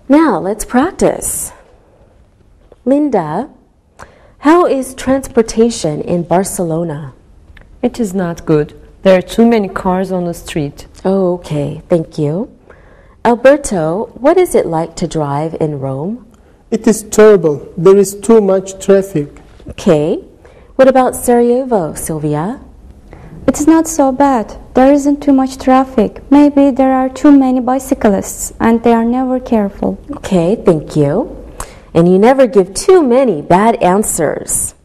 Now let's practice. Linda, how is transportation in Barcelona? It is not good. There are too many cars on the street. Oh, okay, thank you. Alberto, what is it like to drive in Rome? It is terrible. There is too much traffic. Okay. What about Sarajevo, Sylvia? It's not so bad. There isn't too much traffic. Maybe there are too many bicyclists and they are never careful. Okay, thank you. And you never give too many bad answers.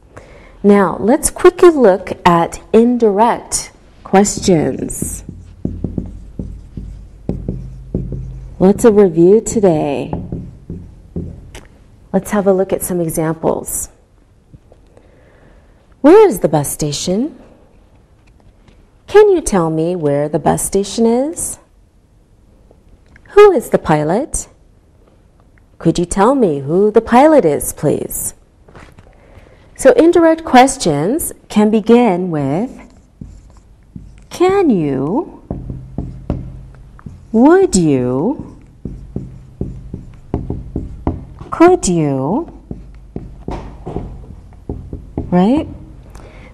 Now, let's quickly look at indirect questions. Lots of review today. Let's have a look at some examples. Where is the bus station? Can you tell me where the bus station is? Who is the pilot? Could you tell me who the pilot is, please? So indirect questions can begin with can you, would you, could you, right?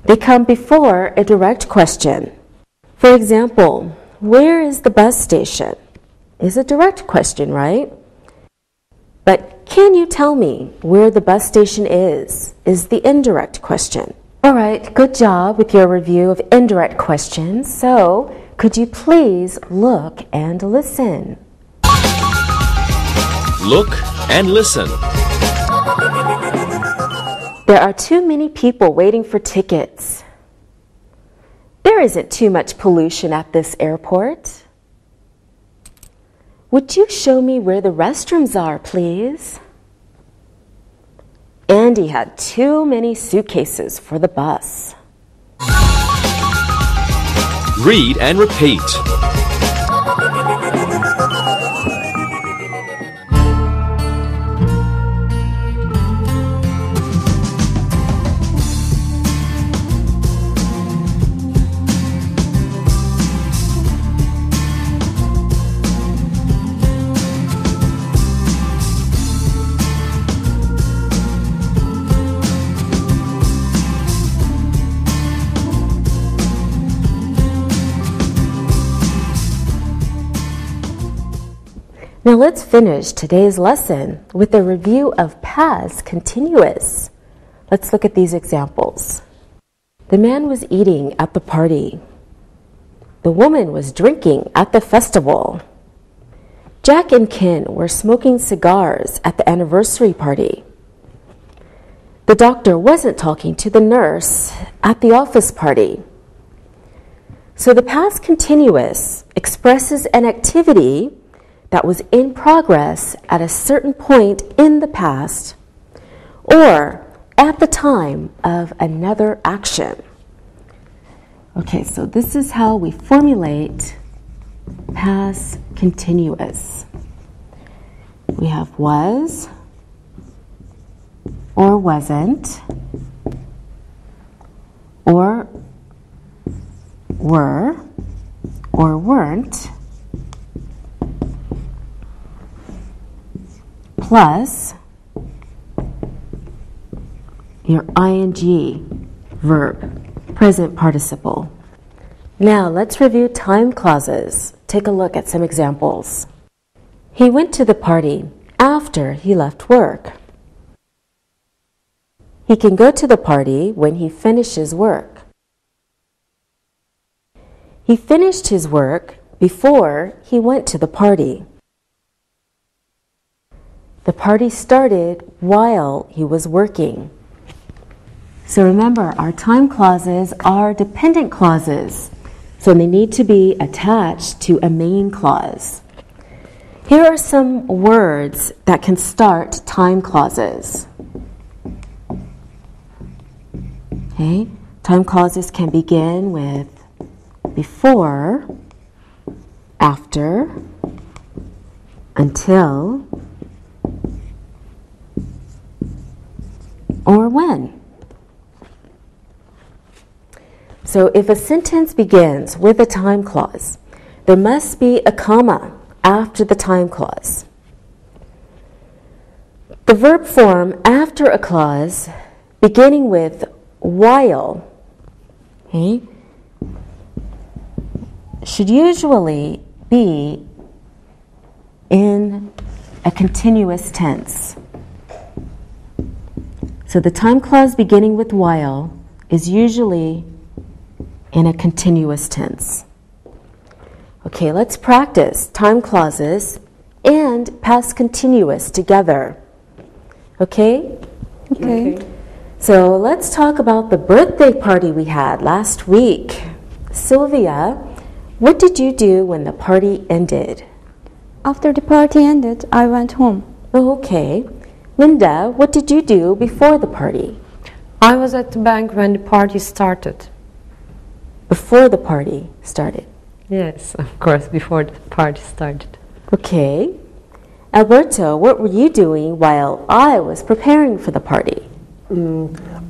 They come before a direct question. For example, where is the bus station? Is a direct question, right? But can you tell me where the bus station is the indirect question. All right, good job with your review of indirect questions. So, could you please look and listen? Look and listen. There are too many people waiting for tickets. There isn't too much pollution at this airport. Would you show me where the restrooms are, please? Andy had too many suitcases for the bus. Read and repeat. Now let's finish today's lesson with a review of past continuous. Let's look at these examples. The man was eating at the party. The woman was drinking at the festival. Jack and Ken were smoking cigars at the anniversary party. The doctor wasn't talking to the nurse at the office party. So the past continuous expresses an activity that was in progress at a certain point in the past or at the time of another action. Okay, so this is how we formulate past continuous. We have was or wasn't or were or weren't plus your ing verb, present participle. Now let's review time clauses. Take a look at some examples. He went to the party after he left work. He can go to the party when he finishes work. He finished his work before he went to the party. The party started while he was working. So remember, our time clauses are dependent clauses, so they need to be attached to a main clause. Here are some words that can start time clauses. Okay, time clauses can begin with before, after, until, or when. So if a sentence begins with a time clause, there must be a comma after the time clause. The verb form after a clause beginning with while, okay, should usually be in a continuous tense. So the time clause beginning with while is usually in a continuous tense. Okay, let's practice time clauses and past continuous together. Okay? Okay. So let's talk about the birthday party we had last week. Sylvia, what did you do when the party ended? After the party ended, I went home. Oh, okay. Linda, what did you do before the party? I was at the bank when the party started. Before the party started. Yes, of course, before the party started. Okay. Alberto, what were you doing while I was preparing for the party?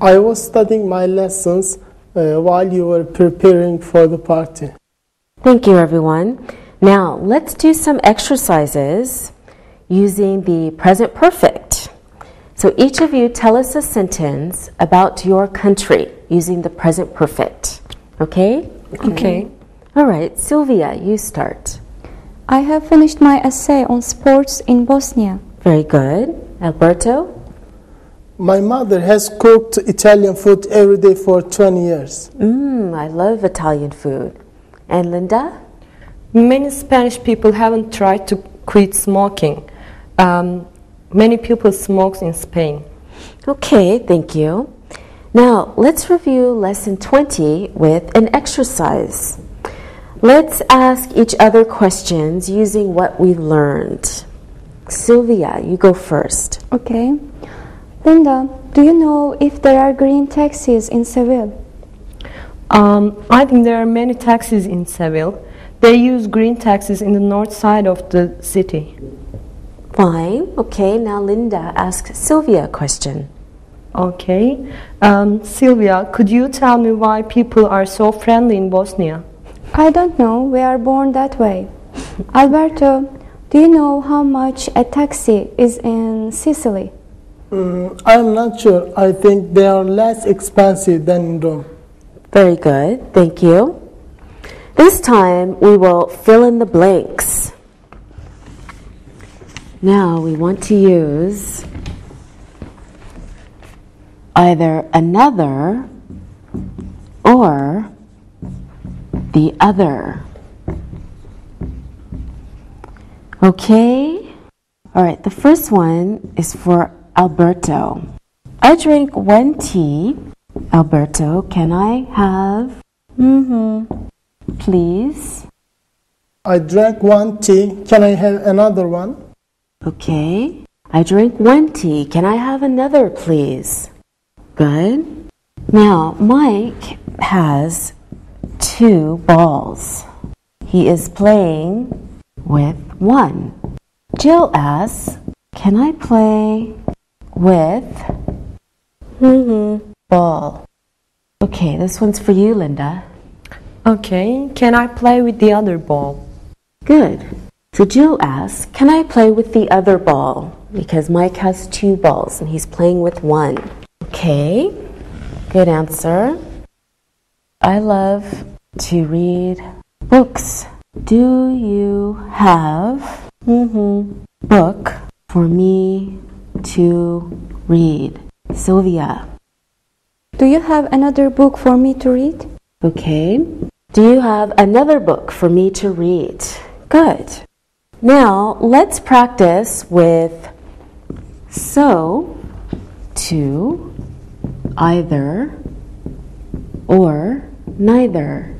I was studying my lessons while you were preparing for the party. Thank you, everyone. Now, let's do some exercises using the present perfect. So each of you tell us a sentence about your country using the present perfect. Okay? Okay. All right, Sylvia, you start. I have finished my essay on sports in Bosnia. Very good. Alberto? My mother has cooked Italian food every day for 20 years. I love Italian food. And Linda? Many Spanish people haven't tried to quit smoking. Many people smoke in Spain. Okay, thank you. Now, let's review lesson 20 with an exercise. Let's ask each other questions using what we learned. Sylvia, you go first. Okay. Linda, do you know if there are green taxis in Seville? I think there are many taxis in Seville. They use green taxis in the north side of the city. Fine. Okay, now Linda asks Sylvia a question. Okay. Sylvia, could you tell me why people are so friendly in Bosnia? I don't know. We are born that way. Alberto, do you know how much a taxi is in Sicily? I'm not sure. I think they are less expensive than in Rome. Very good. Thank you. This time we will fill in the blanks. Now we want to use either another or the other. Okay? All right, the first one is for Alberto. I drink 1 tea. Alberto, can I have? Please. I drank 1 tea. Can I have another one? Okay. I drank 1 tea. Can I have another, please? Good. Now, Mike has 2 balls. He is playing with 1. Jill asks, can I play with ball? Okay, this one's for you, Linda. Okay. Can I play with the other ball? Good. So Jill asks, can I play with the other ball? Because Mike has 2 balls and he's playing with 1. Okay, good answer. I love to read books. Do you have book for me to read? Sylvia. Do you have another book for me to read? Okay. Do you have another book for me to read? Good. Now, let's practice with so, to, either, or neither.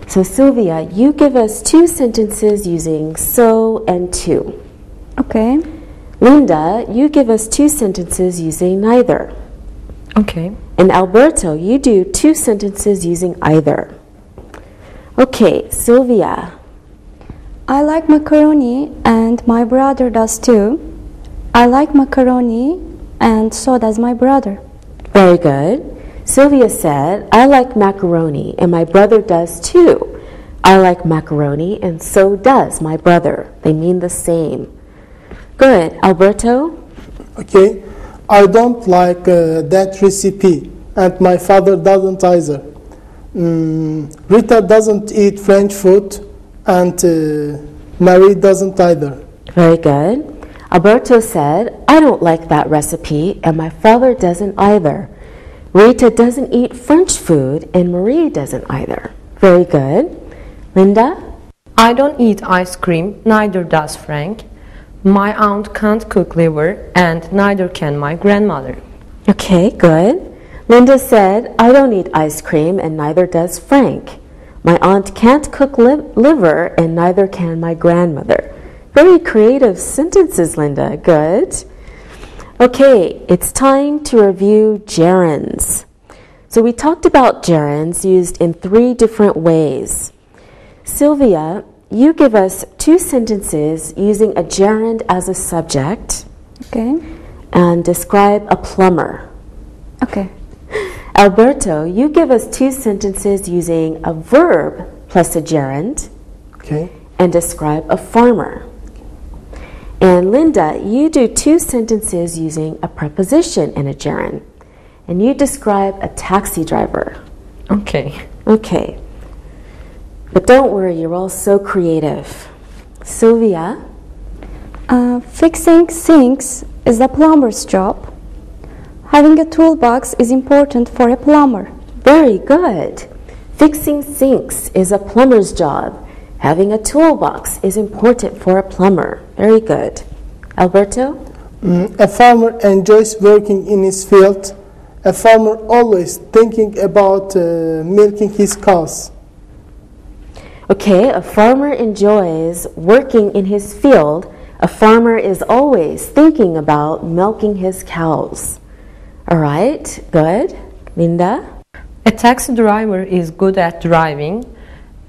So Sylvia, you give us 2 sentences using so and to. Okay. Linda, you give us 2 sentences using neither. Okay. And Alberto, you do 2 sentences using either. Okay, Sylvia. I like macaroni and my brother does too. I like macaroni and so does my brother. Very good. Sylvia said, I like macaroni and my brother does too. I like macaroni and so does my brother. They mean the same. Good. Alberto? Okay. I don't like that recipe, and my father doesn't either. Rita doesn't eat French food, and Marie doesn't either. Very good. Alberto said, I don't like that recipe, and my father doesn't either. Rita doesn't eat French food, and Marie doesn't either. Very good. Linda? I don't eat ice cream, neither does Frank. My aunt can't cook liver, and neither can my grandmother. Okay, good. Linda said, I don't eat ice cream, and neither does Frank. My aunt can't cook liver, and neither can my grandmother. Very creative sentences, Linda. Good. Okay, it's time to review gerunds. So we talked about gerunds used in 3 different ways. Sylvia, you give us 2 sentences using a gerund as a subject. Okay. And describe a plumber. Okay. Alberto, you give us 2 sentences using a verb plus a gerund. Okay. And describe a farmer. And Linda, you do 2 sentences using a preposition and a gerund. And you describe a taxi driver. Okay. Okay. But don't worry, you're all so creative. Sylvia? Fixing sinks is a plumber's job. Having a toolbox is important for a plumber. Very good. Fixing sinks is a plumber's job. Having a toolbox is important for a plumber. Very good. Alberto? A farmer enjoys working in his field. A farmer always thinking about milking his cows. Okay, a farmer enjoys working in his field. A farmer is always thinking about milking his cows. All right, good. Linda? A taxi driver is good at driving,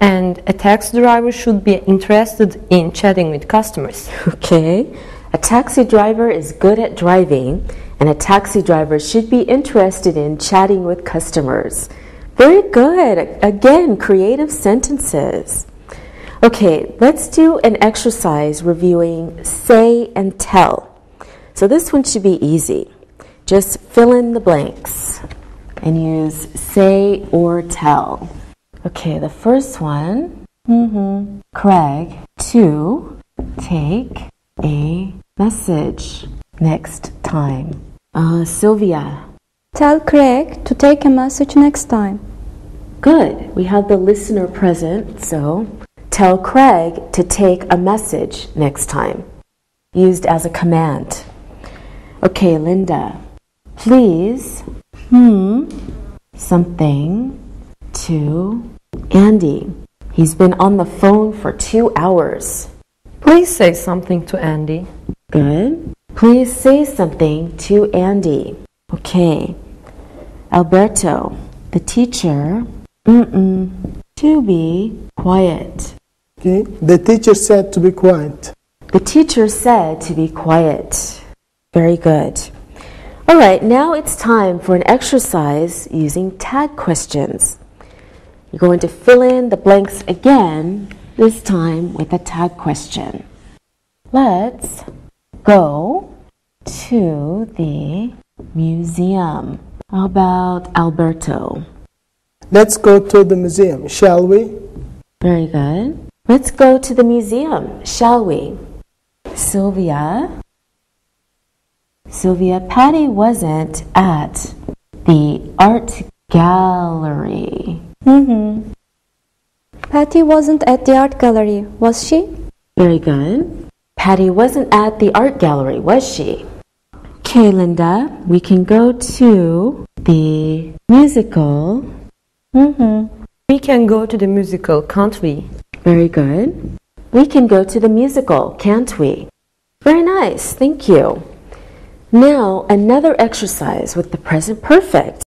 and a taxi driver should be interested in chatting with customers. Okay, a taxi driver is good at driving, and a taxi driver should be interested in chatting with customers. Very good. Again, creative sentences. Okay, let's do an exercise reviewing say and tell. So this one should be easy. Just fill in the blanks and use say or tell. Okay, the first one. Craig to take a message next time. Sylvia. Tell Craig to take a message next time. Good. We have the listener present, so tell Craig to take a message next time. Used as a command. Okay, Linda. Please, something to Andy. He's been on the phone for 2 hours. Please say something to Andy. Good. Please say something to Andy. Okay. Alberto, the teacher, to be quiet. Okay. The teacher said to be quiet. The teacher said to be quiet. Very good. All right, now it's time for an exercise using tag questions. You're going to fill in the blanks again, this time with a tag question. Let's go to the museum. How about Alberto? Let's go to the museum, shall we? Very good. Let's go to the museum, shall we? Sylvia, Patty wasn't at the art gallery. Patty wasn't at the art gallery, was she? Very good. Patty wasn't at the art gallery, was she? Okay, Linda, we can go to the musical. We can go to the musical, can't we? Very good. We can go to the musical, can't we? Very nice, thank you. Now, another exercise with the present perfect.